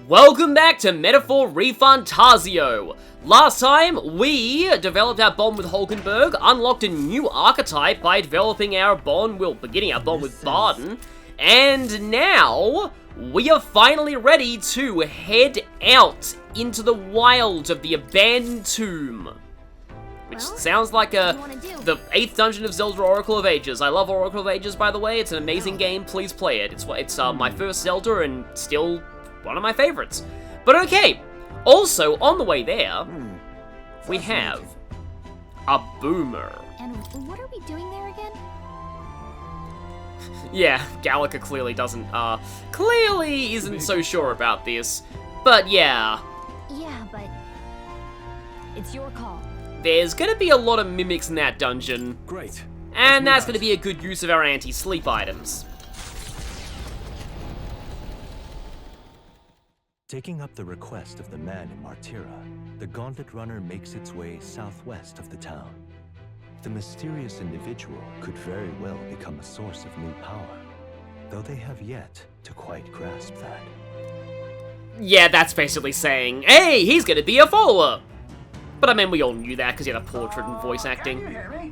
Welcome back to Metaphor ReFantazio. Last time, we developed our bond with Hulkenberg, unlocked a new archetype by developing our bond, beginning our bond with Barden, and now we are finally ready to head out into the wilds of the abandoned tomb. Which sounds like the 8th dungeon of Zelda Oracle of Ages. I love Oracle of Ages, by the way. It's an amazing game. Please play it. It's my first Zelda and still one of my favorites. But okay. Also, on the way there, we have a boomer. And what are we doing there again? Yeah, Gallica clearly isn't so sure about this. But yeah. Yeah, but it's your call. There's gonna be a lot of mimics in that dungeon. Great. And that's gonna be a good use of our anti-sleep items. Taking up the request of the man in Martyra, the Gauntlet runner makes its way southwest of the town. The mysterious individual could very well become a source of new power, though they have yet to quite grasp that. Yeah, that's basically saying, hey, he's gonna be a follower! But I mean, we all knew that because he had a portrait and voice acting. Can you hear me?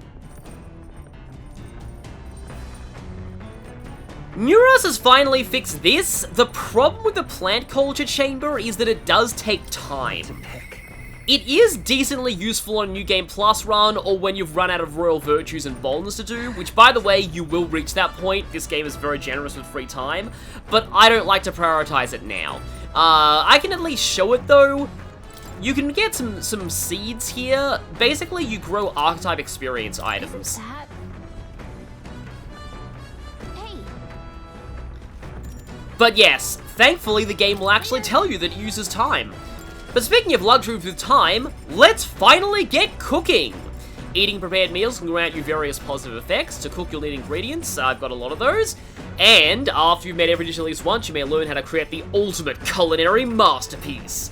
Neuros has finally fixed this. The problem with the plant culture chamber is that it does take time. It is decently useful on New Game Plus run or when you've run out of Royal Virtues and Bonds to do, which by the way, you will reach that point. This game is very generous with free time, but I don't like to prioritize it now. I can at least show it though. You can get some seeds here. Basically, you grow Archetype experience items. That... Hey. But yes, thankfully the game will actually tell you that it uses time. But speaking of luxuries with time, let's finally get cooking! Eating prepared meals can grant you various positive effects. To cook, you'll need ingredients. I've got a lot of those. And after you've made every dish at least once, you may learn how to create the ultimate culinary masterpiece.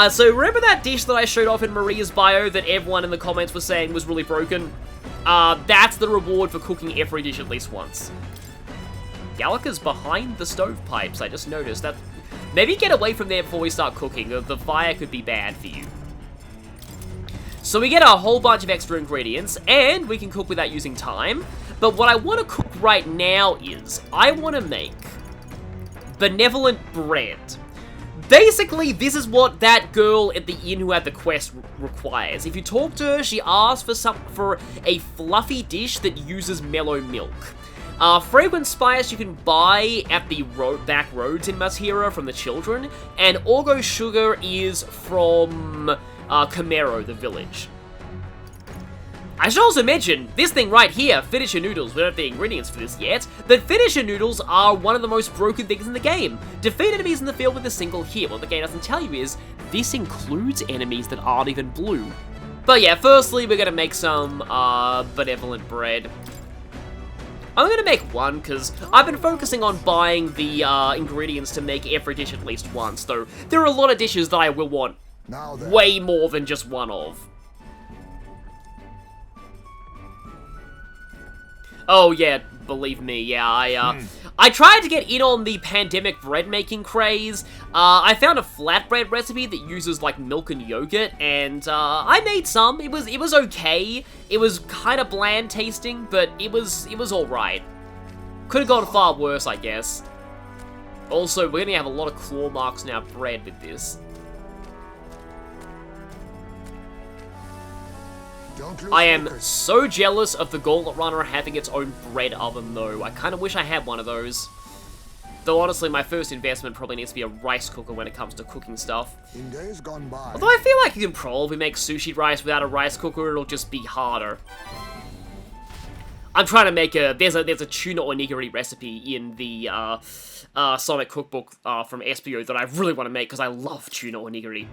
So remember that dish that I showed off in Maria's bio that everyone in the comments was saying was really broken? That's the reward for cooking every dish at least once. Gallica's behind the stovepipes, I just noticed that. Maybe get away from there before we start cooking, the fire could be bad for you. So we get a whole bunch of extra ingredients, and we can cook without using time. But what I want to cook right now is, I want to make benevolent bread. Basically, this is what that girl at the inn who had the quest requires. If you talk to her, she asks for a fluffy dish that uses mellow milk. Fragrant spice you can buy at the back roads in Martyra from the children, and Orgo sugar is from Camero, the village. I should also mention, this thing right here, finisher noodles, we don't have the ingredients for this yet, but finisher noodles are one of the most broken things in the game. Defeat enemies in the field with a single hit. What the game doesn't tell you is, this includes enemies that aren't even blue. But yeah, firstly, we're gonna make some, benevolent bread. I'm gonna make one, because I've been focusing on buying the, ingredients to make every dish at least once, though there are a lot of dishes that I will want way more than just one of. Oh yeah, believe me, yeah, I tried to get in on the pandemic bread making craze. I found a flatbread recipe that uses like milk and yogurt, and I made some. It was okay. It was kind of bland tasting, but it was all right. Could have gone far worse, I guess. Also, we're gonna have a lot of claw marks in our bread with this. I am so jealous of the Gauntlet runner having its own bread oven, though. I kind of wish I had one of those. Though, honestly, my first investment probably needs to be a rice cooker when it comes to cooking stuff. In days gone by. Although I feel like you can probably make sushi rice without a rice cooker, it'll just be harder. I'm trying to make there's a tuna onigiri recipe in the Sonic cookbook from SPO that I really want to make because I love tuna onigiri.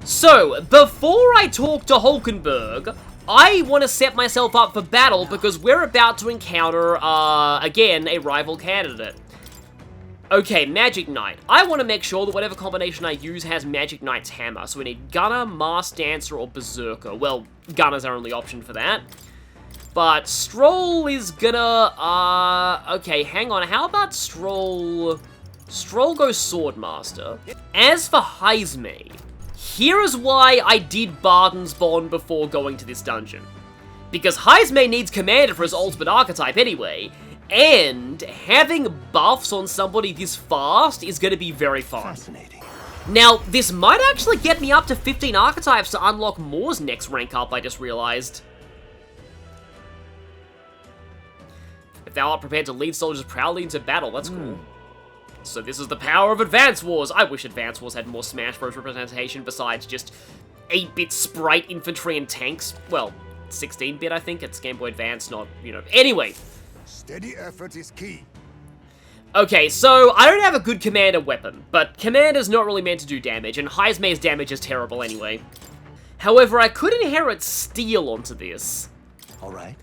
So, before I talk to Hulkenberg, I want to set myself up for battle because we're about to encounter, again, a rival candidate. Okay, Magic Knight. I want to make sure that whatever combination I use has Magic Knight's hammer. So we need Gunner, Masked Dancer, or Berserker. Well, Gunner's our only option for that. But Stroll is gonna, okay, hang on. How about Stroll Stroll goes Swordmaster. As for Heisme, here is why I did Barden's Bond before going to this dungeon. Because Heisme needs Commander for his ultimate archetype anyway, and having buffs on somebody this fast is going to be very fun. Fascinating. Now, this might actually get me up to 15 archetypes to unlock Moore's next rank up, I just realized. If thou art prepared to lead soldiers proudly into battle, that's cool. So this is the power of Advance Wars. I wish Advance Wars had more Smash Bros. Representation besides just 8-bit sprite infantry and tanks. Well, 16-bit, I think. It's Game Boy Advance, not, you know. Anyway. Steady effort is key. Okay, so I don't have a good commander weapon, but commander's not really meant to do damage, and Heisme's damage is terrible anyway. However, I could inherit steel onto this. Alright.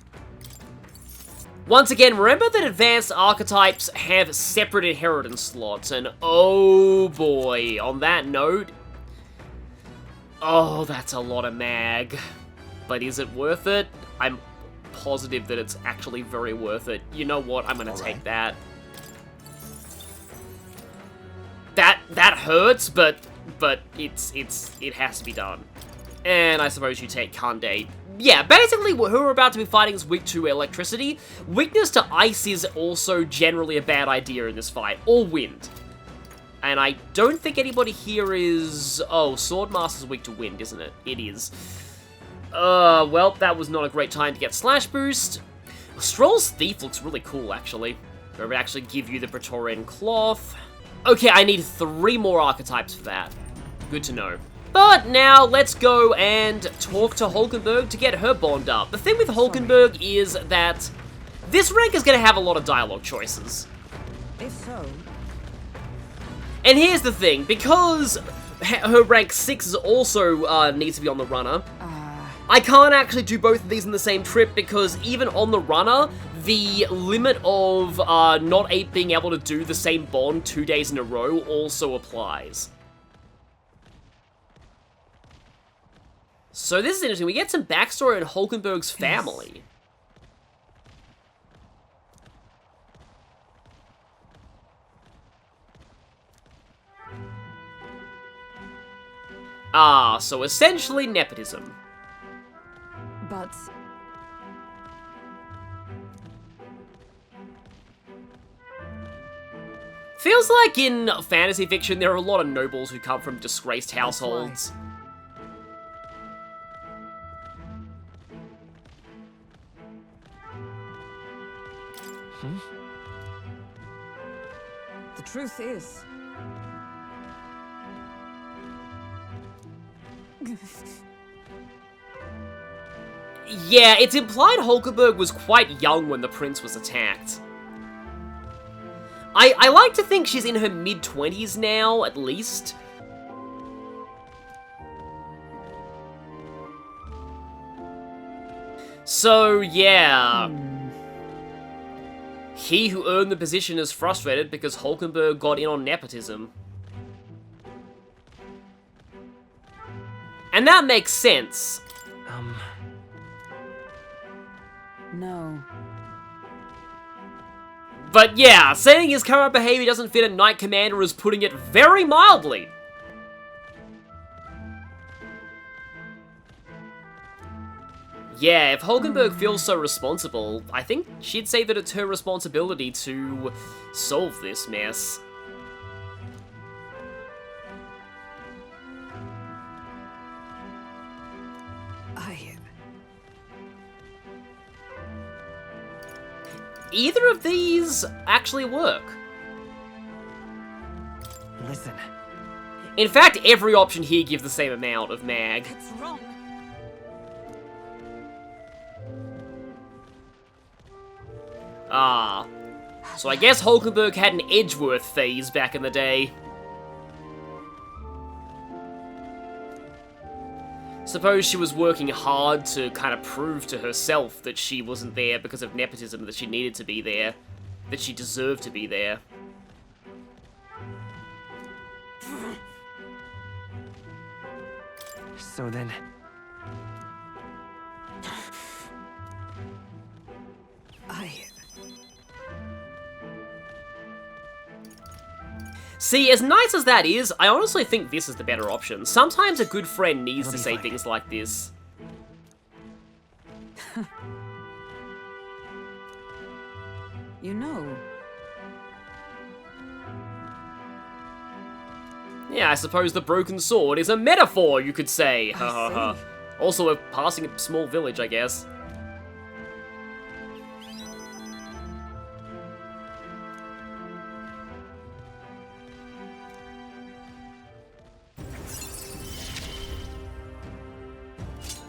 Once again, remember that advanced archetypes have separate inheritance slots, and oh boy, on that note, oh, that's a lot of mag. But is it worth it? I'm positive that it's actually very worth it. You know what? I'm gonna take that. That hurts, but it has to be done. And I suppose you take Kande. Yeah, basically who we're about to be fighting is weak to electricity. Weakness to ice is also generally a bad idea in this fight, or wind. And I don't think anybody here is... Oh, Swordmaster's weak to wind, isn't it? It is. Well, that was not a great time to get Slash Boost. Stroll's Thief looks really cool, actually. It would actually give you the Praetorian Cloth. Okay, I need 3 more archetypes for that. Good to know. But now, let's go and talk to Hulkenberg to get her bond up. The thing with Hulkenberg is that this rank is going to have a lot of dialogue choices. If so... And here's the thing, because her rank 6 is also needs to be on the runner, I can't actually do both of these in the same trip because even on the runner, the limit of not being able to do the same bond 2 days in a row also applies. So this is interesting. We get some backstory on Hulkenberg's family. Ah, so essentially nepotism. But... Feels like in fantasy fiction there are a lot of nobles who come from disgraced households. the truth is... Yeah, it's implied Hulkenberg was quite young when the prince was attacked. I like to think she's in her mid-20s now, at least. So, yeah. He who earned the position is frustrated because Hulkenberg got in on nepotism. And that makes sense. No. But yeah, saying his current behavior doesn't fit a Knight Commander is putting it very mildly. Yeah, if Hulkenberg feels so responsible, I think she'd say that it's her responsibility to solve this mess. Either of these actually work. Listen. In fact, every option here gives the same amount of mag. It's wrong. Ah. So I guess Hulkenberg had an Edgeworth phase back in the day. Suppose she was working hard to kind of prove to herself that she wasn't there because of nepotism, that she needed to be there, that she deserved to be there. So then... See, as nice as that is, I honestly think this is the better option. Sometimes a good friend needs to say things like this. You know, Yeah, I suppose the broken sword is a metaphor, you could say. Ha ha ha. Also, we're passing a small village, I guess.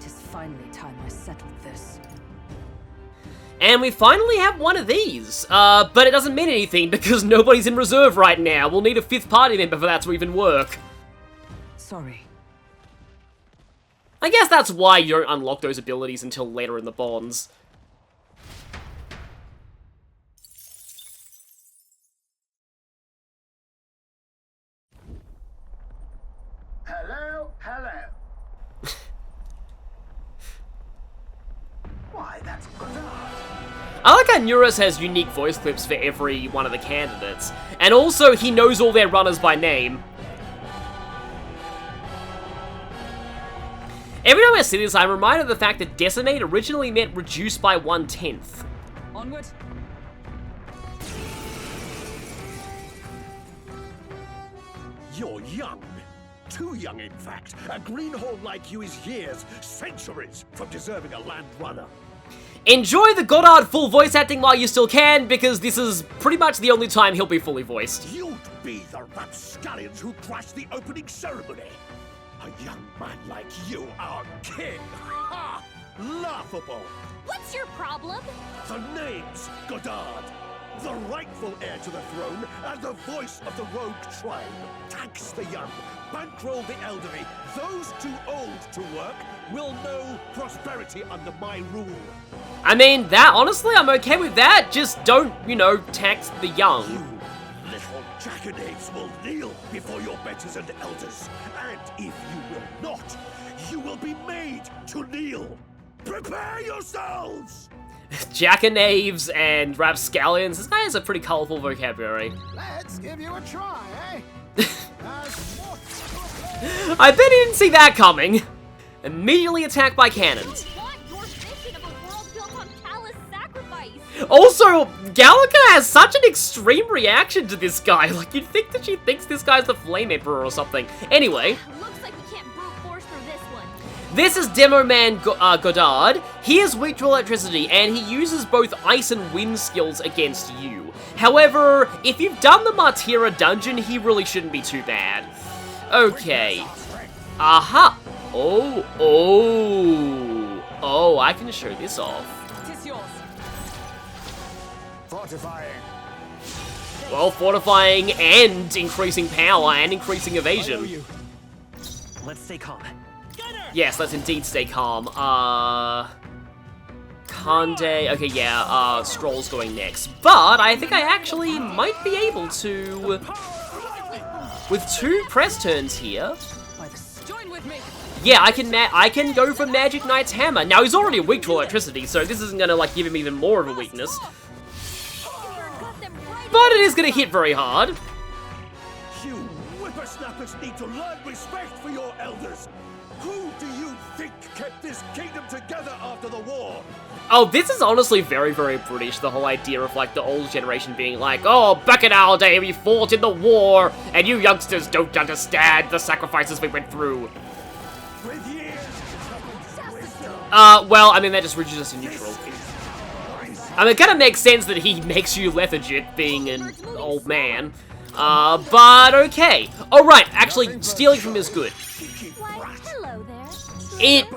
it is finally time I settled this. And we finally have one of these. But it doesn't mean anything because nobody's in reserve right now. We'll need a 5th party member for that to even work. Sorry. I guess that's why you don't unlock those abilities until later in the bonds. Hello, hello. Why, that's Goddard. I like how Neuros has unique voice clips for every one of the candidates. And also, he knows all their runners by name. Every time I see this, I'm reminded of the fact that Decimate originally meant reduced by 1/10. Onward. You're young. Too young, in fact. A greenhorn like you is years, centuries, from deserving a land runner. Enjoy the Goddard full voice acting while you still can, because this is pretty much the only time he'll be fully voiced. You'd be the rapscallions who crashed the opening ceremony. A young man like you, our king. Ha! Laughable. What's your problem? The name's Goddard. The rightful heir to the throne and the voice of the rogue tribe. Tax the young, bankroll the elderly. Those too old to work will know prosperity under my rule. I mean, honestly, I'm okay with that. Just don't, tax the young. You little jackanapes will kneel before your betters and elders. And if you will not, you will be made to kneel. Prepare yourselves! Jackanapes and rapscallions. This guy has a pretty colorful vocabulary. Let's give you a try, eh? I bet he didn't see that coming. Immediately attacked by cannons. Want your vision of a world built on callous sacrifice. Also, Gallica has such an extreme reaction to this guy. Like, you'd think that she thinks this guy's the Flame Emperor or something. Anyway. Looks like we can't brute force through this one. This is Demo Man Goddard. He is weak to electricity, and he uses both ice and wind skills against you. However, if you've done the Martira dungeon, he really shouldn't be too bad. Okay. Aha! Oh, I can show this off. Tis yours. Fortifying. Well, fortifying and increasing power and increasing evasion. Let's stay calm. Yes, let's indeed stay calm. Kande, okay, yeah, Stroll's going next. But I think I actually might be able to, with 2 press turns here. Join with me. Yeah, I can go for Magic Knight's Hammer. Now, he's already weak to electricity, so this isn't gonna, like, give him even more of a weakness. But it is gonna hit very hard. You whippersnappers need to learn respect for your elders. Who do you think kept this kingdom together after the war? Oh, this is honestly very, very British, the whole idea of, like, the old generation being like, oh, back in our day, we fought in the war, and you youngsters don't understand the sacrifices we went through. With years Well, I mean, that just reduces us to neutral. I mean, it kind of makes sense that he makes you lethargic, being an old man. But okay. Oh, right, actually, stealing from him is good. Why, hello there. It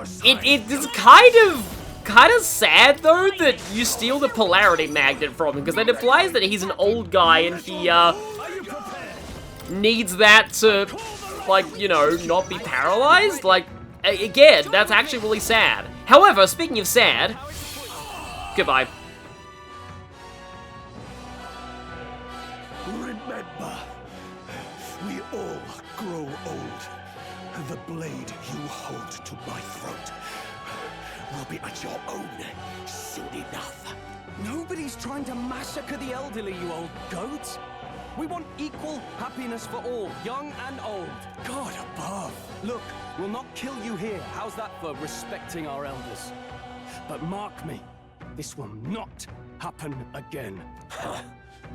is kind of sad, though, that you steal the polarity magnet from him, because that implies that he's an old guy and he, needs that to, like, not be paralyzed. Like, again, that's actually really sad. However, speaking of sad, goodbye. remember, we all grow old, and the blade you hold to my throat will be at your own soon enough. Nobody's trying to massacre the elderly, you old goat. We want equal happiness for all, young and old. God above. Look, we'll not kill you here. How's that for respecting our elders? But mark me, this will not happen again.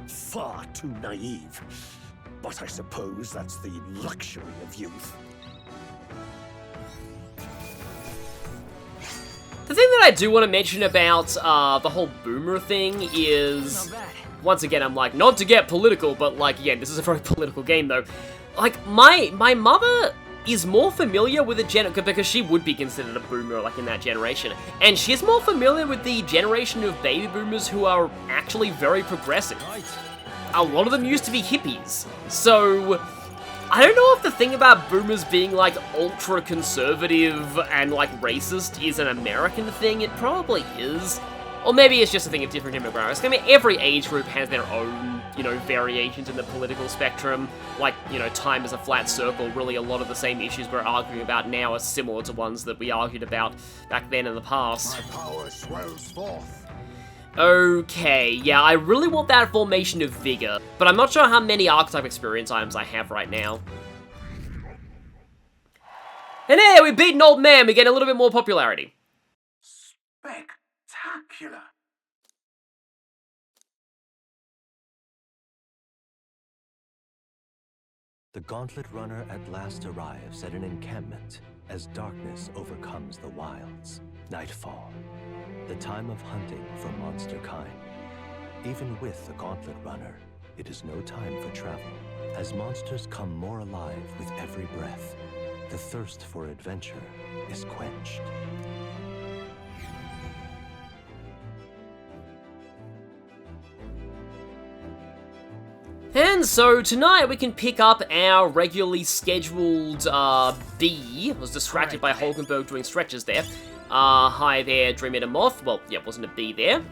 Far too naive. But I suppose that's the luxury of youth. The thing that I do want to mention about the whole boomer thing is, once again, I'm like, not to get political, but like, again, this is a very political game though. Like, my mother is more familiar with the because she would be considered a boomer, like, in that generation. And she's more familiar with the generation of baby boomers who are actually very progressive. A lot of them used to be hippies. So, I don't know if the thing about boomers being, like, ultra-conservative and, like, racist is an American thing. It probably is. Or maybe it's just a thing of different demographics. I mean, every age group has their own, you know, variations in the political spectrum. Like, you know, time is a flat circle. Really, a lot of the same issues we're arguing about now are similar to ones that we argued about back then in the past. My power swells forth. Okay, yeah, I really want that formation of vigor, but I'm not sure how many Archetype experience items I have right now. And hey, we beat an old man, we get a little bit more popularity. Spectacular. The Gauntlet runner at last arrives at an encampment as darkness overcomes the wilds. Nightfall, the time of hunting for monster kind. Even with the Gauntlet runner, it is no time for travel, as monsters come more alive with every breath. The thirst for adventure is quenched. And so tonight we can pick up our regularly scheduled B. I was distracted by Hulkenberg doing stretches there. Hi there, Dream Eater Moth. Well, yeah, wasn't a B there.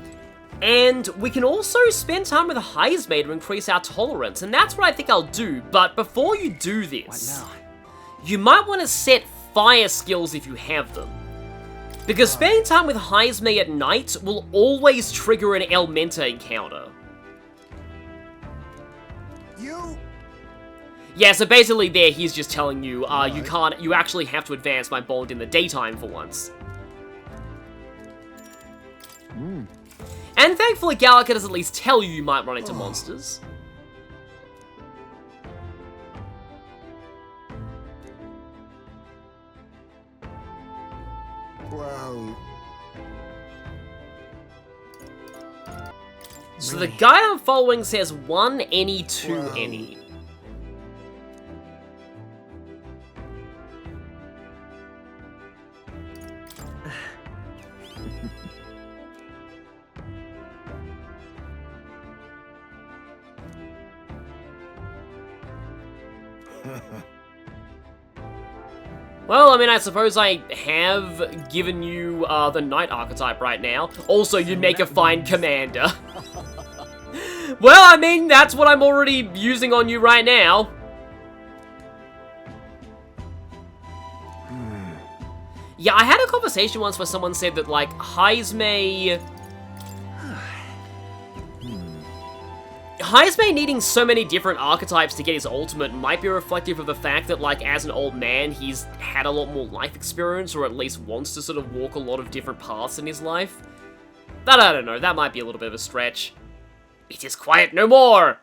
And we can also spend time with Heismay to increase our tolerance, and that's what I think I'll do. But before you do this, you might want to set fire skills if you have them. Because spending time with Heismay at night will always trigger an Elementa encounter. Yeah, so basically there, he's just telling you, you actually have to advance my bond in the daytime for once. And thankfully, Gallica does at least tell you might run into monsters. Well... So the guide I'm following says 1 any, 2 any. Well, I mean, I suppose I have given you the Knight archetype right now. Also, you make a fine commander. Well, I mean, that's what I'm already using on you right now. Yeah, I had a conversation once where someone said that, like, Heismay needing so many different archetypes to get his ultimate might be reflective of the fact that, like, as an old man, he's had a lot more life experience, or at least wants to sort of walk a lot of different paths in his life. But I don't know, that might be a little bit of a stretch. It is quiet no more!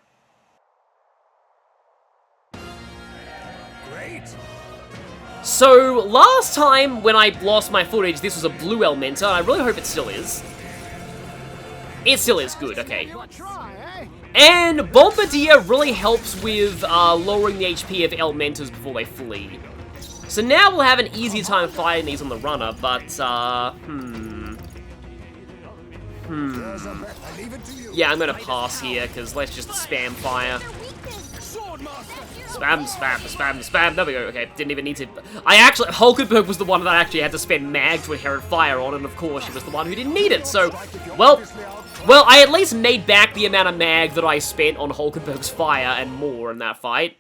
Great. So, last time when I lost my footage, this was a blue Elementa, and I really hope it still is. It still is, good, okay. And Bombardier really helps with lowering the HP of Elementas before they flee. So now we'll have an easier time fighting these on the runner, but, yeah, I'm gonna pass here, because let's just spam fire. Spam, spam, spam, spam. There we go. Okay, didn't even need to... Hulkenberg was the one that I actually had to spend mag to inherit fire on, and of course she was the one who didn't need it, so... Well, I at least made back the amount of mag that I spent on Hulkenberg's fire and more in that fight.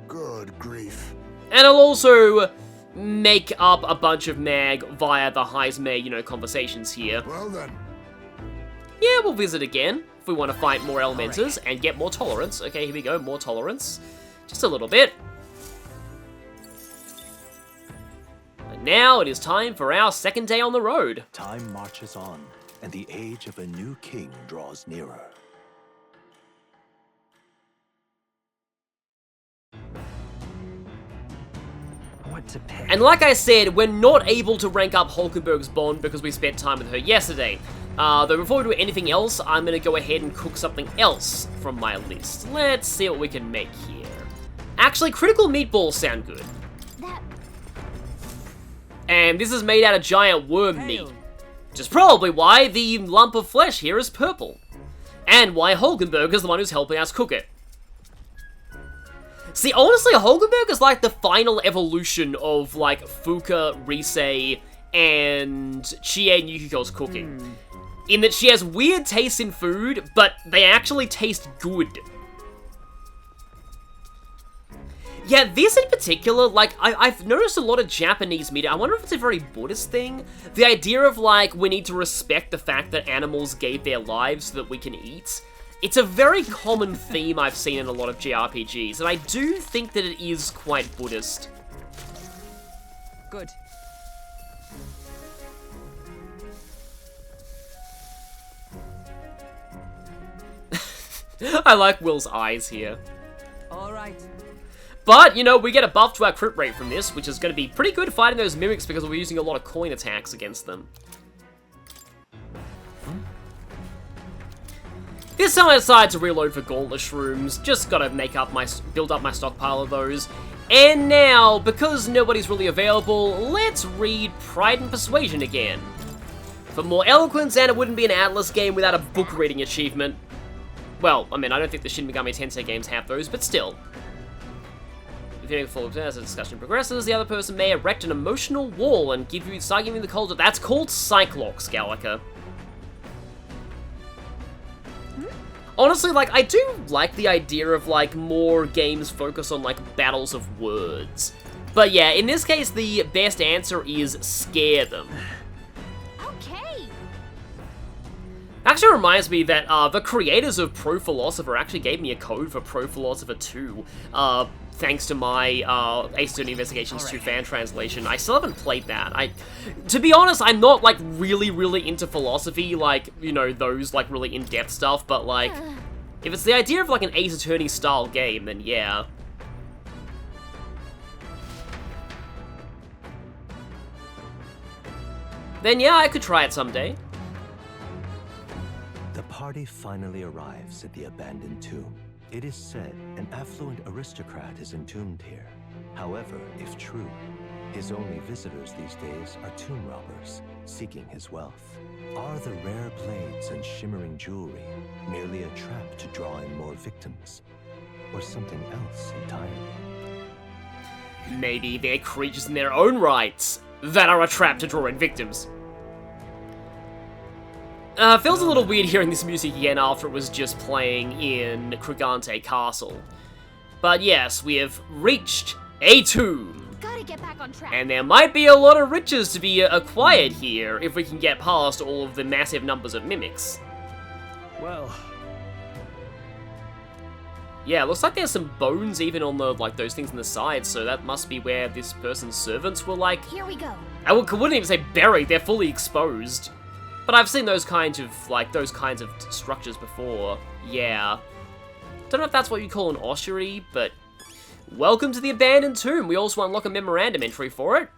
Good grief. And I'll also make up a bunch of mag via the Heismay, you know, conversations here. Well then. Yeah, we'll visit again if we want to fight more Elementers and get more tolerance. Okay, here we go, more tolerance. Just a little bit. And now it is time for our second day on the road. Time marches on, and the age of a new king draws nearer. What to pick? And like I said, we're not able to rank up Hulkenberg's bond because we spent time with her yesterday. Though before we do anything else, I'm going to go ahead and cook something else from my list. Let's see what we can make here. Actually, critical meatballs sound good. And this is made out of giant worm meat, which is probably why the lump of flesh here is purple. And why Hulkenberg is the one who's helping us cook it. See, honestly, Hulkenberg is like the final evolution of, like, Fuka, Rise, and Chie and Yukiko's cooking. In that she has weird tastes in food, but they actually taste good. Yeah, this in particular, like, I've noticed a lot of Japanese media. I wonder if it's a very Buddhist thing. The idea of, like, we need to respect the fact that animals gave their lives so that we can eat. It's a very common theme I've seen in a lot of JRPGs, and I do think that it is quite Buddhist. Good. I like Will's eyes here. All right. But, you know, we get a buff to our crit rate from this, which is going to be pretty good fighting those mimics because we're using a lot of coin attacks against them. This time I decided to reload for Gauntlet shrooms, just gotta build up my stockpile of those. And now, because nobody's really available, let's read Pride and Persuasion again. For more eloquence, and it wouldn't be an Atlas game without a book reading achievement. Well, I mean, I don't think the Shin Megami Tensei games have those, but still. If you're full of as the discussion progresses, the other person may erect an emotional wall and start giving you the cold. That's called Cyclox, Gallica. Honestly, like, I do like the idea of, like, more games focus on, like, battles of words. But yeah, in this case, the best answer is scare them. Okay. Actually reminds me that the creators of Pro Philosopher actually gave me a code for Pro Philosopher 2, thanks to my Ace Attorney Investigations 2 fan translation. I still haven't played that. To be honest, I'm not, like, really into philosophy, like, you know, those, like, really in-depth stuff, but, like, if it's the idea of, like, an Ace Attorney style game, then yeah. Then yeah, I could try it someday. The party finally arrives at the abandoned tomb. It is said an affluent aristocrat is entombed here. However, if true, his only visitors these days are tomb robbers, seeking his wealth. Are the rare blades and shimmering jewelry merely a trap to draw in more victims? Or something else entirely? Maybe they're creatures in their own rights that are a trap to draw in victims. Feels a little weird hearing this music again after it was just playing in Krigante Castle. But yes, we have reached a tomb. Gotta get back on track. And there might be a lot of riches to be acquired here if we can get past all of the massive numbers of mimics. Well, yeah, looks like there's some bones even on the, like, those things on the side, so that must be where this person's servants were, like... Here we go. I wouldn't even say buried, they're fully exposed. But I've seen those kinds of structures before. Yeah. Don't know if that's what you call an ossuary, but... Welcome to the abandoned tomb. We also unlock a memorandum entry for it.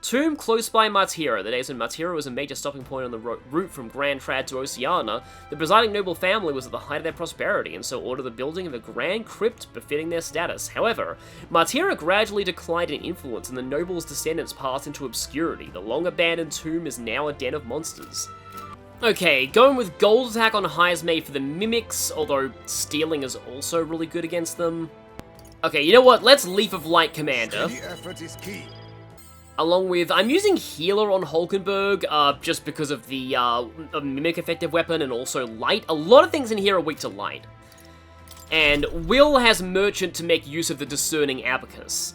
Tomb close by Martira. The days when Martira was a major stopping point on the route from Grand Trad to Oceania, the presiding noble family was at the height of their prosperity, and so ordered the building of a grand crypt befitting their status. However, Martira gradually declined in influence, and the noble's descendants passed into obscurity. The long-abandoned tomb is now a den of monsters. Okay, going with Gold Attack on Heismay for the Mimics, although stealing is also really good against them. Okay, you know what? Let's Leaf of Light Commander. Steady effort is key. Along with, I'm using Healer on Hulkenberg, just because of the Mimic effective weapon and also Light. A lot of things in here are weak to Light. And Will has Merchant to make use of the Discerning Abacus.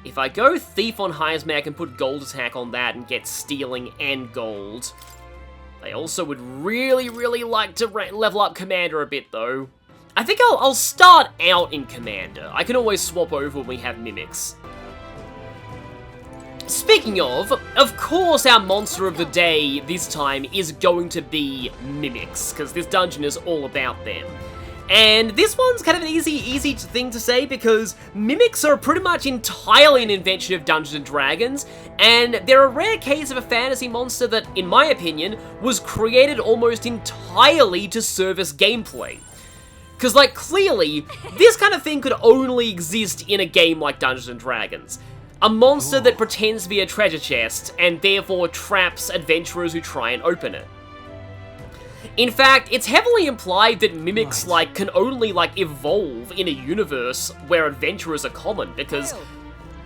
If I go Thief on Heismay, I can put Gold Attack on that and get Stealing and Gold. I also would really, really like to level up Commander a bit, though. I think I'll start out in Commander. I can always swap over when we have Mimics. Speaking of course our monster of the day this time is going to be Mimics, because this dungeon is all about them. And this one's kind of an easy thing to say, because Mimics are pretty much entirely an invention of Dungeons & Dragons, and they're a rare case of a fantasy monster that, in my opinion, was created almost entirely to service gameplay. Because, like, clearly, this kind of thing could only exist in a game like Dungeons & Dragons. A monster that pretends to be a treasure chest, and therefore traps adventurers who try and open it. In fact, it's heavily implied that Mimics, like, can only, like, evolve in a universe where adventurers are common, because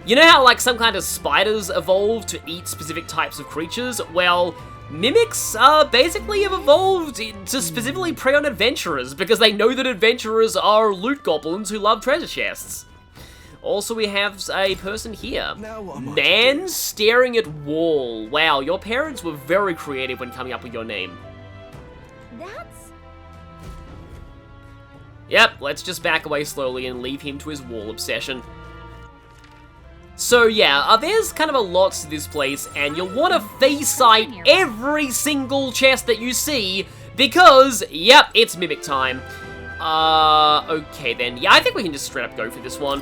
you know how, like, some kind of spiders evolve to eat specific types of creatures? Well, Mimics basically have evolved to specifically prey on adventurers, because they know that adventurers are loot goblins who love treasure chests. Also, we have a person here. Man staring at wall. Wow, your parents were very creative when coming up with your name. That's... Yep, let's just back away slowly and leave him to his wall obsession. So yeah, there's kind of a lot to this place, and you'll want to face sight every single chest that you see, because, yep, it's Mimic time. Okay then. Yeah, I think we can just straight up go for this one.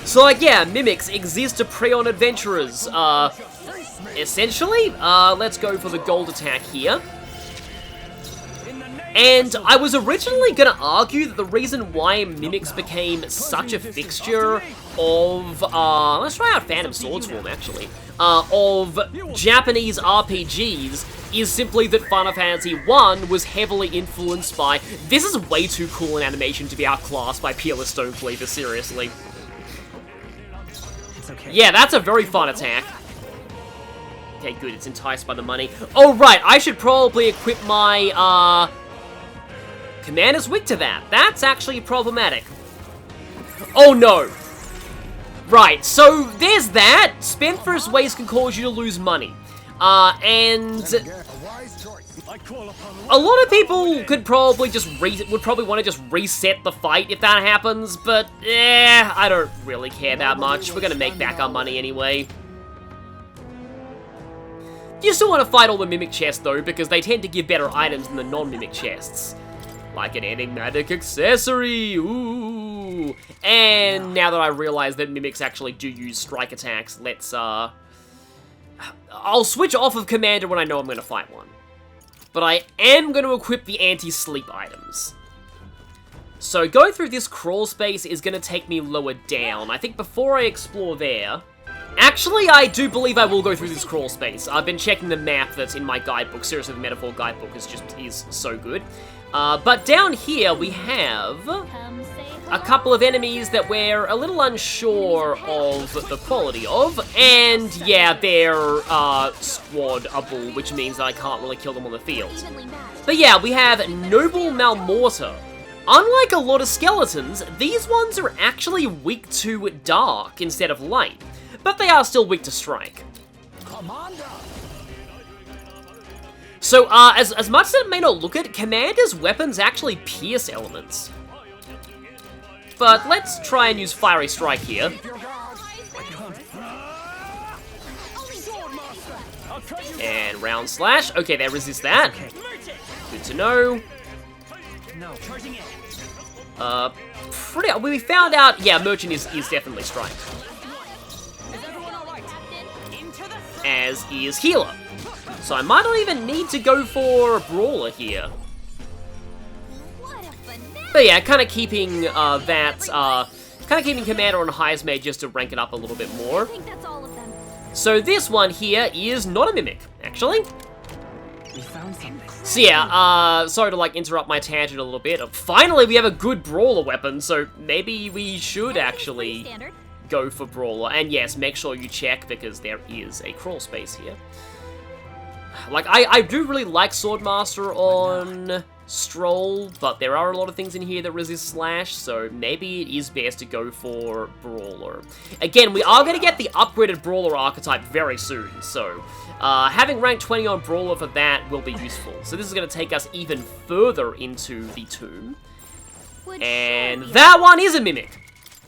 So, like, yeah, Mimics exist to prey on adventurers. Essentially, let's go for the gold attack here. And I was originally gonna argue that the reason why Mimics became such a fixture of, let's try out Phantom Swords form, actually, of Japanese RPGs is simply that Final Fantasy I was heavily influenced by, this is way too cool an animation to be outclassed by Peerless Stonecleaver, seriously. Yeah, that's a very fun attack. Okay, good, it's enticed by the money. Oh, right, I should probably equip my, Commander's weak to that. That's actually problematic. Oh, no. Right, so there's that. Spendthrift's waste can cause you to lose money. And a lot of people could probably just would probably want to just reset the fight if that happens, but I don't really care that much. We're gonna make back our money anyway. You still want to fight all the Mimic chests though, because they tend to give better items than the non-Mimic chests. Like an enigmatic accessory, ooh! And now that I realize that Mimics actually do use strike attacks, let's, I'll switch off of Commander when I know I'm gonna fight one. But I am gonna equip the anti-sleep items. So going through this crawl space is gonna take me lower down. I think before I explore there... Actually, I do believe I will go through this crawl space. I've been checking the map that's in my guidebook. Seriously, the Metaphor guidebook is so good. But down here we have a couple of enemies that we're a little unsure of the quality of, and yeah, they're squadable, which means that I can't really kill them on the field. But yeah, we have Noble Malmortar. Unlike a lot of skeletons, these ones are actually weak to dark instead of light, but they are still weak to strike. So, as much as it may not look it, Commander's weapons actually pierce elements. But let's try and use Fiery Strike here. And Round Slash. Okay, they resist that. Good to know. We found out, yeah, Merchant is definitely Strike. As is Healer. So I might not even need to go for a Brawler here. But yeah, kind of keeping keeping Commander on Highest Mage just to rank it up a little bit more. So this one here is not a Mimic, actually. So yeah, sorry to like interrupt my tangent a little bit. Finally, we have a good Brawler weapon, so maybe we should actually go for Brawler. And yes, make sure you check, because there is a crawl space here. Like, I do really like Swordmaster on Stroll, but there are a lot of things in here that resist Slash, so maybe it is best to go for Brawler. Again, we are going to get the upgraded Brawler archetype very soon, so having rank 20 on Brawler for that will be useful. So this is going to take us even further into the tomb. And that one is a Mimic!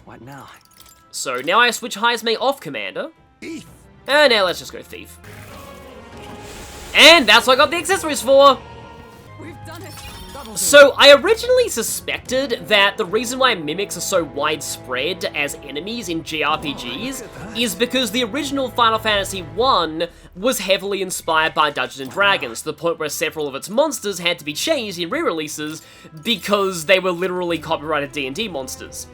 What now? So now I switch Heismay off Commander. Thief. And now let's just go Thief. And that's what I got the accessories for! We've done it. So, I originally suspected that the reason why Mimics are so widespread as enemies in JRPGs is because the original Final Fantasy I was heavily inspired by Dungeons & Dragons, to the point where several of its monsters had to be changed in re-releases because they were literally copyrighted D&D monsters.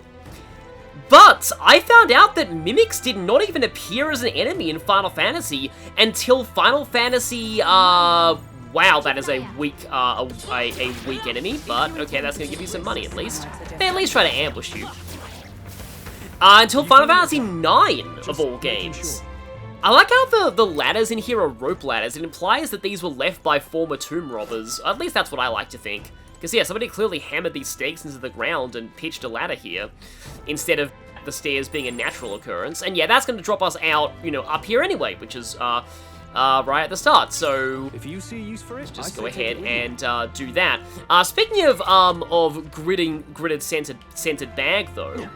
But I found out that Mimics did not even appear as an enemy in Final Fantasy until Final Fantasy, wow, that is a weak weak enemy, but okay, that's gonna give you some money at least. They at least try to ambush you. Until Final Fantasy IX, of all games. I like how the ladders in here are rope ladders. It implies that these were left by former tomb robbers. At least that's what I like to think. Because yeah, somebody clearly hammered these stakes into the ground and pitched a ladder here, instead of the stairs being a natural occurrence. And yeah, that's gonna drop us out, you know, up here anyway, which is, right at the start, so If you see use for it, just go ahead and do that. Speaking of gridded centered bag though,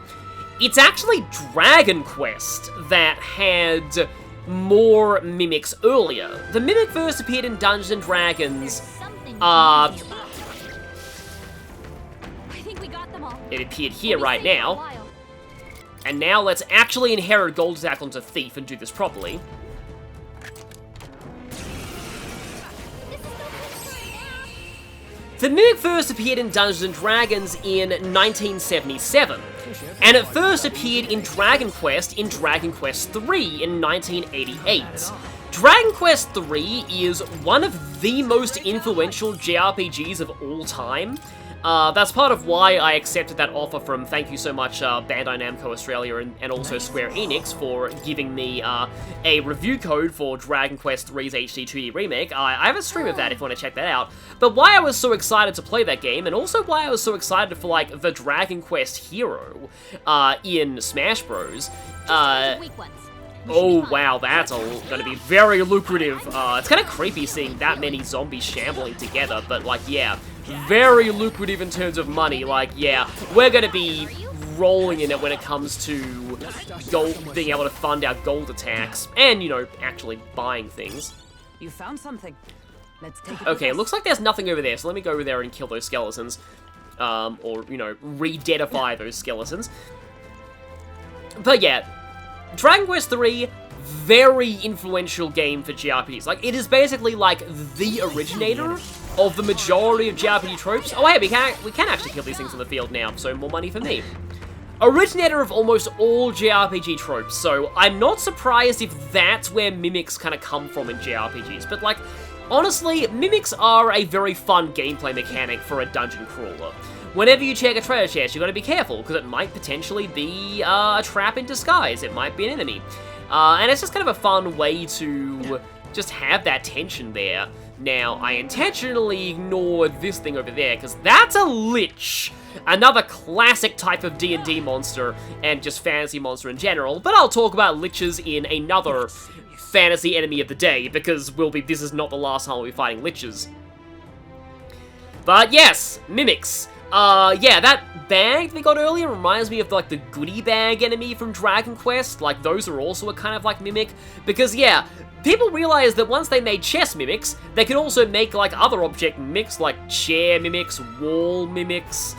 it's actually Dragon Quest that had more Mimics earlier. The Mimic first appeared in Dungeons & Dragons, I think we got them all. it appeared here right now, and now let's actually inherit Gold Attack onto Thief and do this properly. The Mimic first appeared in Dungeons & Dragons in 1977, and it first appeared in Dragon Quest III in 1988. Dragon Quest III is one of the most influential JRPGs of all time. That's part of why I accepted that offer from, thank you so much, Bandai Namco Australia and also Square Enix for giving me a review code for Dragon Quest III's HD 2D remake. I have a stream of that if you want to check that out. But why I was so excited to play that game, and also why I was so excited for, like, the Dragon Quest hero in Smash Bros. Oh wow, that's gonna be very lucrative. It's kind of creepy seeing that many zombies shambling together, but like, yeah, very lucrative in terms of money. Like, yeah, we're gonna be rolling in it when it comes to being able to fund our gold attacks, and, you know, actually buying things. You found something. Let's take it. Okay, it looks like there's nothing over there, so let me go over there and kill those skeletons. Or, you know, re-deadify those skeletons. But yeah, Dragon Quest III, very influential game for JRPGs. Like, it is basically like the originator of the majority of JRPG tropes. Oh hey, we can actually kill these things on the field now, so more money for me. Originator of almost all JRPG tropes, so I'm not surprised if that's where Mimics kind of come from in JRPGs. But like, honestly, Mimics are a very fun gameplay mechanic for a dungeon crawler. Whenever you check a treasure chest, you gotta be careful, because it might potentially be a trap in disguise. It might be an enemy. And it's just kind of a fun way to just have that tension there. Now, I intentionally ignored this thing over there, because that's a Lich! Another classic type of D&D monster, and just fantasy monster in general, but I'll talk about Liches in another fantasy enemy of the day, because this is not the last time we'll be fighting Liches. But yes, Mimics. Yeah, that bag we got earlier reminds me of, like, the goodie bag enemy from Dragon Quest. Like, those are also a kind of, like, mimic. Because, yeah, people realized that once they made chess mimics, they could also make, like, other object mimics, like chair mimics, wall mimics.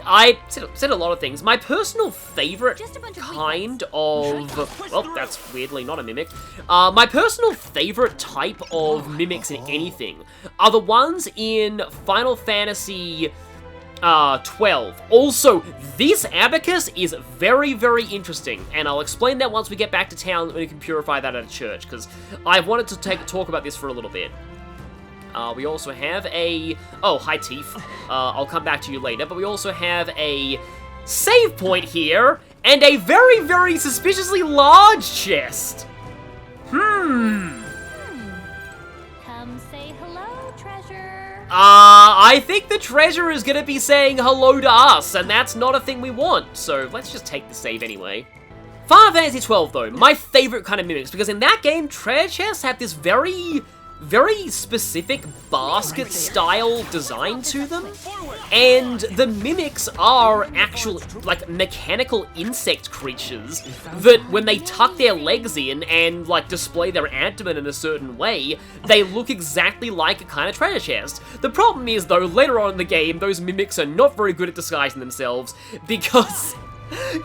I said a lot of things. My personal favorite kind of... Well, that's weirdly not a mimic. My personal favorite type of mimics in anything are the ones in Final Fantasy 12. Also, this abacus is very, very interesting, and I'll explain that once we get back to town and we can purify that at a church, because I've wanted to talk about this for a little bit. We also have a... Oh, hi, Teef. I'll come back to you later, but we also have a save point here, and a very, very suspiciously large chest. Come say hello, treasure. I think the treasure is gonna be saying hello to us, and that's not a thing we want, so let's just take the save anyway. Final Fantasy XII, though, my favorite kind of mimics, because in that game, treasure chests have this very specific basket-style design to them, and the mimics are actual, like, mechanical insect creatures that, when they tuck their legs in and, like, display their abdomen in a certain way, they look exactly like a kind of treasure chest. The problem is, though, later on in the game, those mimics are not very good at disguising themselves, because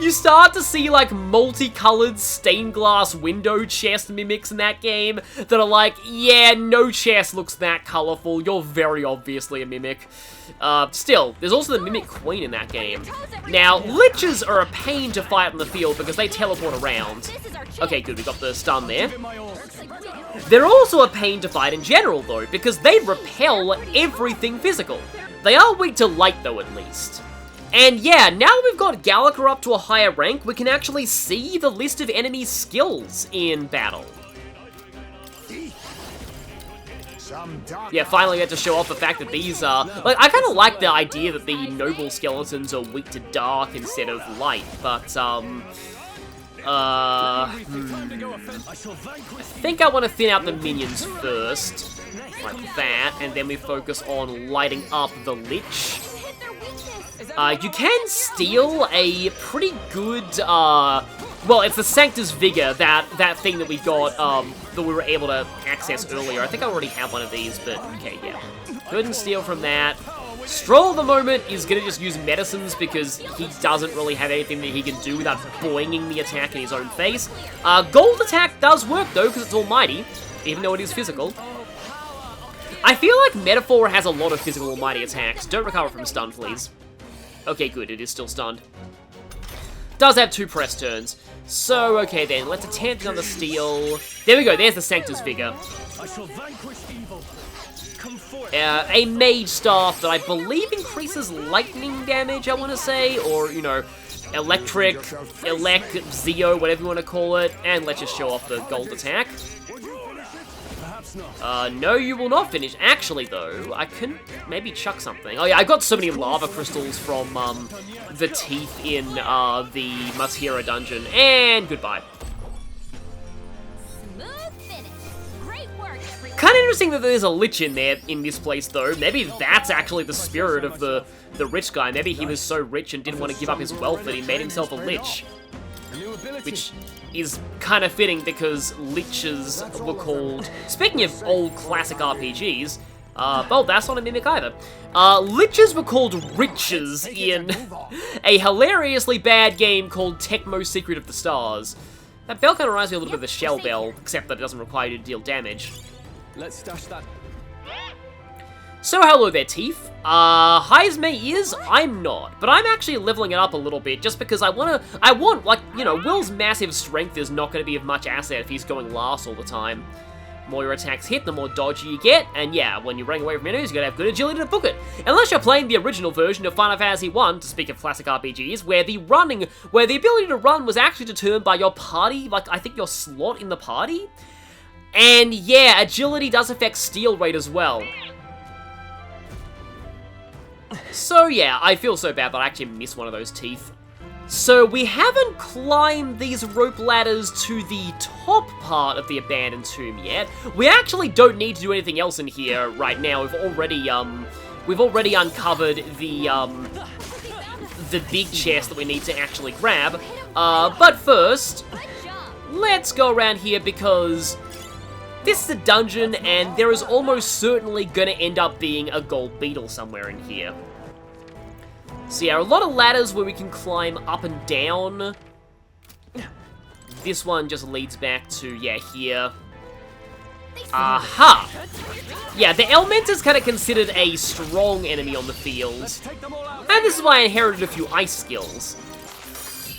you start to see, like, multicolored stained glass window chest mimics in that game that are like, yeah, no chest looks that colorful, you're very obviously a mimic. Still, there's also the Mimic Queen in that game. Now, liches are a pain to fight on the field because they teleport around. Okay, good, we got the stun there. They're also a pain to fight in general, though, because they repel everything physical. They are weak to light, though, at least. And yeah, now we've got Gallagher up to a higher rank, we can actually see the list of enemy skills in battle. Yeah, finally get to show off the fact that these are... Like, I kind of like the idea that the noble skeletons are weak to dark instead of light, but, I think I want to thin out the minions first, like that, and then we focus on lighting up the Lich. You can steal a pretty good, well, it's the Sanctus Vigor, that thing that we got, that we were able to access earlier. I think I already have one of these, but okay, yeah. Go ahead and steal from that. Stroll at the moment is gonna just use medicines because he doesn't really have anything that he can do without boinging the attack in his own face. Gold attack does work though, because it's almighty, even though it is physical. I feel like Metaphor has a lot of physical almighty attacks. Don't recover from stun, please. Okay, good, it is still stunned. Does have 2 press turns. So, okay then, let's attempt another steal. There we go, there's the Sanctus Vigor. A mage staff that I believe increases lightning damage, I want to say, or, you know, electric, Zeo, whatever you want to call it, and let's just show off the gold attack. No, you will not finish. Actually, though, I can maybe chuck something. Oh yeah, I got so many lava crystals from, the teeth in, the Matira dungeon, and goodbye. Kind of interesting that there's a Lich in there, in this place, though. Maybe that's actually the spirit of the rich guy. Maybe he was so rich and didn't want to give up his wealth that he made himself a Lich. Which is kind of fitting because Liches were called... Speaking of old classic RPGs, well, that's not a mimic either. Liches were called Riches in a hilariously bad game called Tecmo Secret of the Stars. That bell kind of reminds me a little bit of the Shell Bell, except that it doesn't require you to deal damage. Let's stash that. So hello there, Teeth. High as May is, I'm not. But I'm actually leveling it up a little bit, just because I want, like, you know, Will's massive strength is not going to be of much asset if he's going last all the time. The more your attacks hit, the more dodgy you get, and yeah, when you're running away from enemies, you gotta have good agility to book it. Unless you're playing the original version of Final Fantasy I, to speak of classic RPGs, where the ability to run was actually determined by your party, like, I think your slot in the party? And yeah, agility does affect steal rate as well. So yeah, I feel so bad that I actually missed one of those teeth. So we haven't climbed these rope ladders to the top part of the abandoned tomb yet. We actually don't need to do anything else in here right now. We've already uncovered the big chest that we need to actually grab. But first, let's go around here because this is a dungeon and there is almost certainly gonna end up being a gold beetle somewhere in here. So yeah, a lot of ladders where we can climb up and down. This one just leads back to, yeah, here. Aha! Yeah, the Elementor's kind of considered a strong enemy on the field. And this is why I inherited a few ice skills.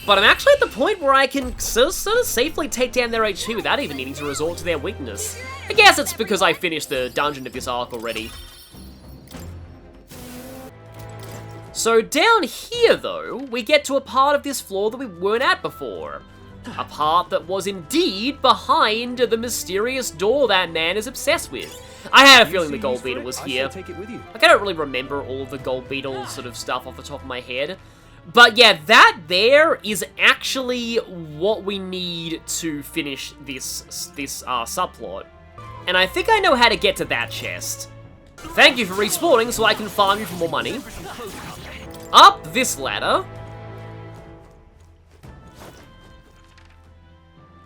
But I'm actually at the point where I can sort of safely take down their HP without even needing to resort to their weakness. I guess it's because I finished the dungeon of this arc already. So down here, though, we get to a part of this floor that we weren't at before. A part that was indeed behind the mysterious door that man is obsessed with. I had a feeling the gold beetle was I here. say take it with you. Like, I don't really remember all of the gold beetle sort of stuff off the top of my head. But yeah, that there is actually what we need to finish this subplot. And I think I know how to get to that chest. Thank you for respawning so I can farm you for more money. Up this ladder.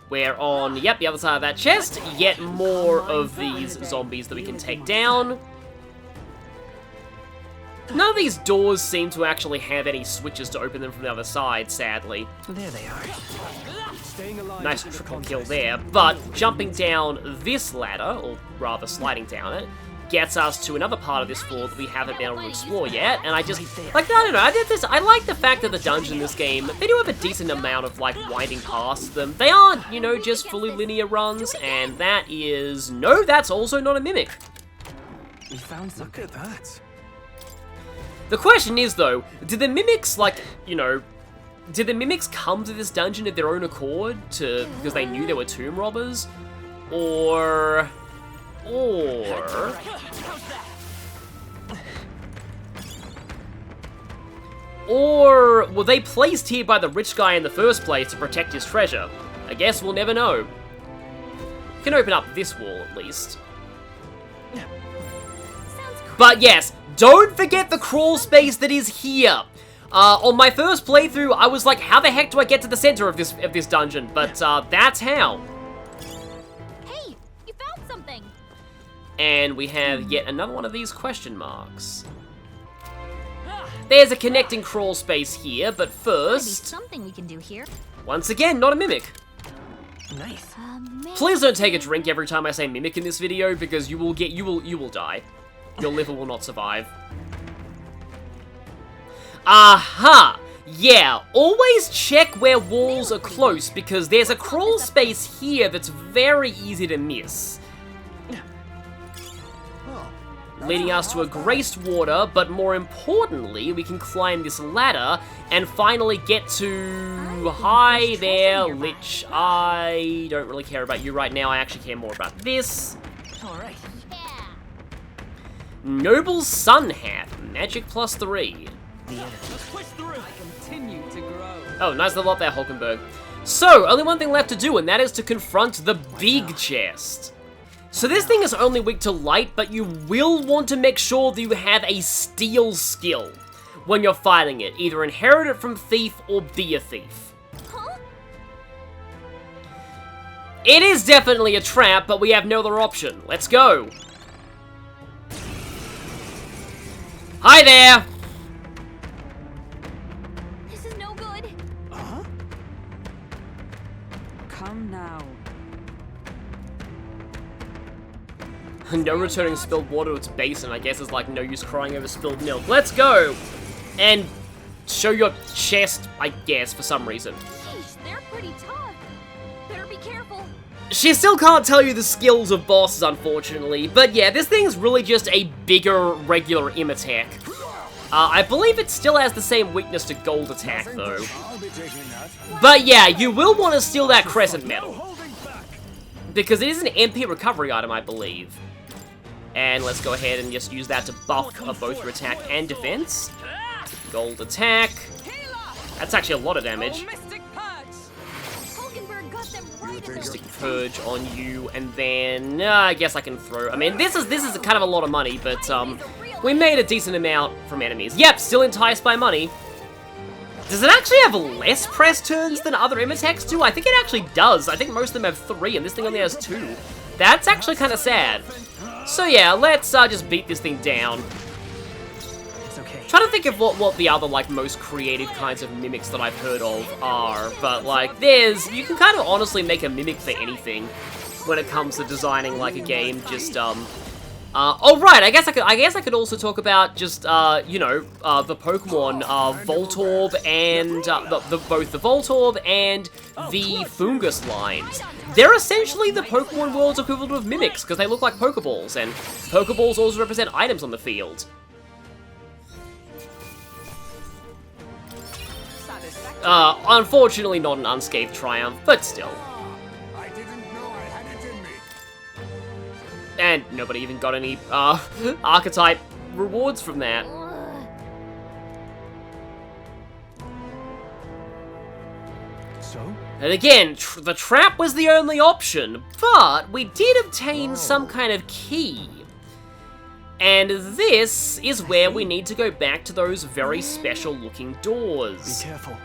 We're on, yep, the other side of that chest. Yet more of these zombies that we can take down. None of these doors seem to actually have any switches to open them from the other side, sadly. There they are. Staying alive. Nice triple kill there, but jumping down this ladder, or rather sliding down it, gets us to another part of this floor that we haven't been able to explore yet, and I just, like, I don't know, I like the fact that the dungeon in this game, they do have a decent amount of, like, winding past them. They aren't, you know, just fully linear runs, and that is, no, that's also not a mimic. We found something. Look at that. The question is, though, did the mimics, like, you know, did the mimics come to this dungeon of their own accord because they knew there were tomb robbers? Or were they placed here by the rich guy in the first place to protect his treasure? I guess we'll never know. We can open up this wall, at least. But yes, don't forget the crawl space that is here. On my first playthrough, I was like, how the heck do I get to the center of this dungeon? But that's how. Hey, you found something. And we have yet another one of these question marks. There's a connecting crawl space here, but first, Something we can do here. once again, not a mimic. Nice. Please don't take a drink every time I say mimic in this video, because you will die. Your liver will not survive. Aha! Yeah, always check where walls are close, because there's a crawl space here that's very easy to miss. Leading us to a graced water, but more importantly, we can climb this ladder and finally get to... Hi there, Lich. I don't really care about you right now, I actually care more about this. Alright. Yeah. Noble Sun Hat, Magic +3. Let's push through. I continue to grow. Oh, nice level up there, Hulkenberg. So, only one thing left to do, and that is to confront the big chest. So this thing is only weak to light, but you will want to make sure that you have a steal skill when you're fighting it. Either inherit it from Thief or be a thief. Huh? It is definitely a trap, but we have no other option. Let's go. Hi there! This is no good. Huh? Come now. No returning spilled water to its basin. I guess it's like no use crying over spilled milk. Let's go! And show your chest, I guess, for some reason. Sheesh, they're pretty tough. Better be careful. She still can't tell you the skills of bosses, unfortunately. But yeah, this thing's really just a bigger, regular Im attack. I believe it still has the same weakness to gold attack, though. But yeah, you will want to steal that crescent medal. Because it is an MP recovery item, I believe. And let's go ahead and just use that to buff both your attack and defense. Gold attack. That's actually a lot of damage. Hulkenberg got them right at the Mystic Purge on you, and then I guess I can throw. I mean, this is kind of a lot of money, but we made a decent amount from enemies. Yep, still enticed by money. Does it actually have less press turns than other Im attacks do? I think it actually does. I think most of them have 3, and this thing only has 2. That's actually kind of sad. So yeah, let's just beat this thing down. It's okay. Trying to think of what the other, like, most creative kinds of mimics that I've heard of are, but, like, you can kind of honestly make a mimic for anything when it comes to designing, like, a game. Just, oh, right, I guess I could also talk about just, you know, the Pokemon, Voltorb and, both the Voltorb and the Fungus lines. They're essentially the Pokemon world's equivalent of mimics, because they look like Pokeballs, and Pokeballs also represent items on the field. Unfortunately not an unscathed triumph, but still. I didn't know I had it in me. And nobody even got any, Archetype rewards from that. So? And again, the trap was the only option, but we did obtain some kind of key. And this is where we need to go back to those very special looking doors. Be careful.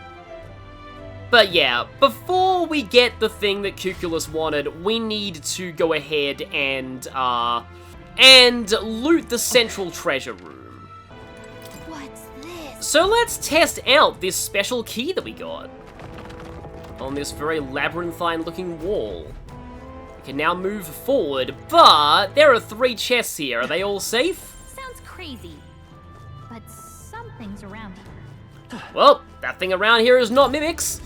But yeah, before we get the thing that Cuculus wanted, we need to go ahead and loot the central treasure room. What's this? So let's test out this special key that we got on this very labyrinthine looking wall. We can now move forward, but there are 3 chests here. Are they all safe? Sounds crazy, but something's around here. Well, that thing around here is not mimics.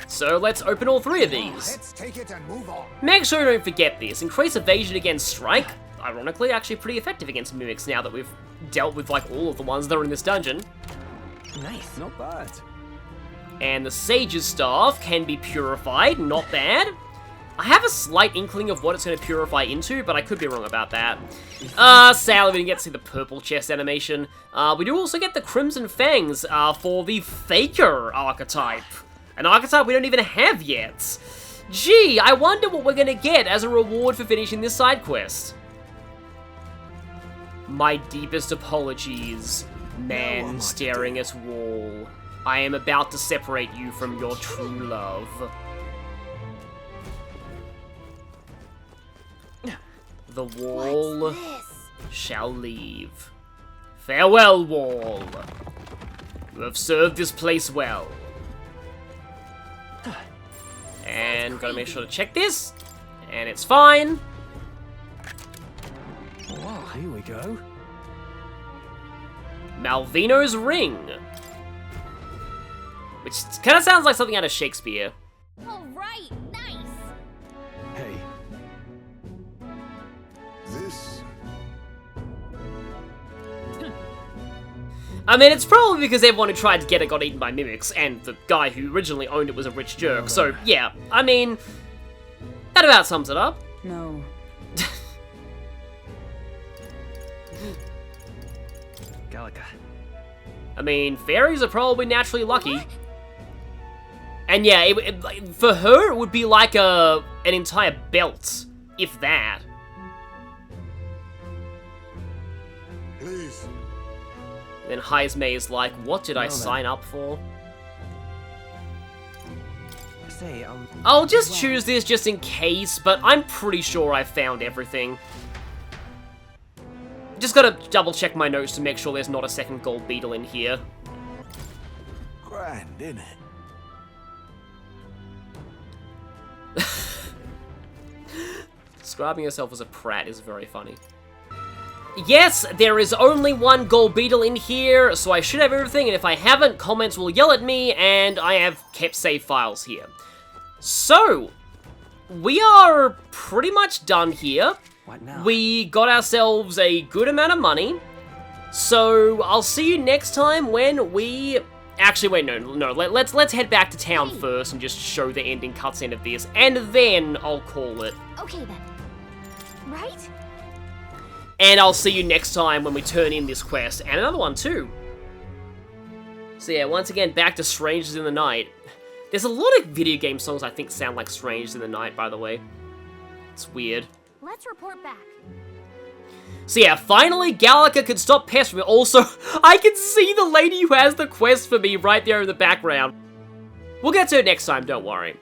So let's open all 3 of these. Let's take it and move on. Make sure you don't forget this. Increase evasion against strike. Ironically, actually pretty effective against mimics now that we've dealt with like all of the ones that are in this dungeon. Nice. Not bad. And the Sage's Staff can be purified, not bad. I have a slight inkling of what it's going to purify into, but I could be wrong about that. Sadly, we didn't get to see the purple chest animation. We do also get the Crimson Fangs for the Faker archetype. An archetype we don't even have yet. Gee, I wonder what we're going to get as a reward for finishing this side quest. My deepest apologies, man staring at wall. I am about to separate you from your true love. The wall What's this? shall leave. Farewell, wall. You have served this place well. And gotta make sure to check this. And it's fine. Wow, here we go. Malvino's Ring. Which kind of sounds like something out of Shakespeare. All right, nice. Hey, This I mean, it's probably because everyone who tried to get it got eaten by mimics, and the guy who originally owned it was a rich jerk, so yeah, I mean, that about sums it up. No. Galaga. I mean, fairies are probably naturally lucky. And yeah, for her, it would be like an entire belt, if that. please. Then Heismay is like, what did I Well then. sign up for? Say, I'll just choose this just in case, but I'm pretty sure I found everything. Just gotta double check my notes to make sure there's not a second gold beetle in here. Grand, innit? Describing yourself as a prat is very funny. Yes, there is only 1 gold beetle in here, so I should have everything, and if I haven't, comments will yell at me, and I have kept save files here. So, we are pretty much done here. what now? We got ourselves a good amount of money, so I'll see you next time when we... Actually, wait, no, let's head back to town first and just show the ending cutscene of this, and then I'll call it. Okay then. Right? And I'll see you next time when we turn in this quest, and another one too. So yeah, once again, back to Strangers in the Night. There's a lot of video game songs I think sound like Strangers in the Night, by the way. It's weird. Let's report back. So yeah, finally Gallica can stop pestering me. Also, I can see the lady who has the quest for me right there in the background. We'll get to it next time, don't worry.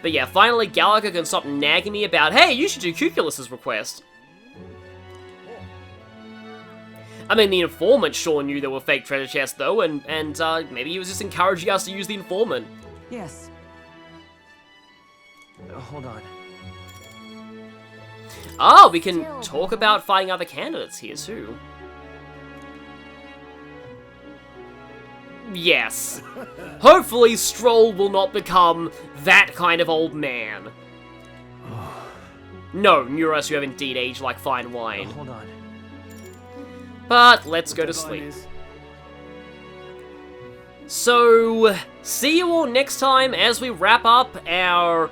But yeah, finally Gallica can stop nagging me about, hey, you should do Cuculus's request. I mean, the informant sure knew there were fake treasure chests though, and maybe he was just encouraging us to use the informant. Yes. Hold on. Oh, we can talk about fighting other candidates here too. Yes. Hopefully Stroll will not become that kind of old man. No, Neuros, you have indeed aged like fine wine. Hold on. But let's go to sleep. So, see you all next time as we wrap up our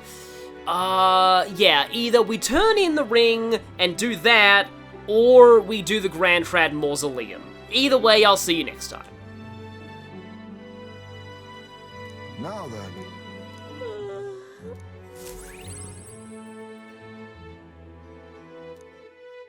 Yeah, either we turn in the ring and do that, or we do the Grand Trad Mausoleum. Either way, I'll see you next time. Now then,